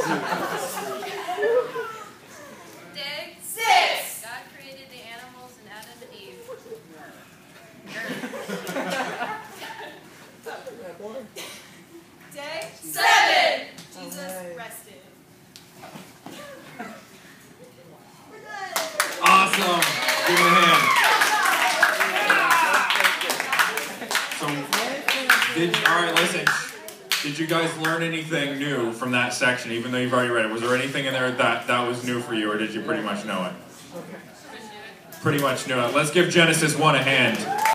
Day 6. God created the animals and Adam and Eve. Day 7. Jesus Alright. rested. Awesome. Give him a hand. So, all right, listen. Did you guys learn anything new from that section, even though you've already read it? Was there anything in there that was new for you, or did you pretty much know it? Pretty much knew it. Let's give Genesis 1 a hand.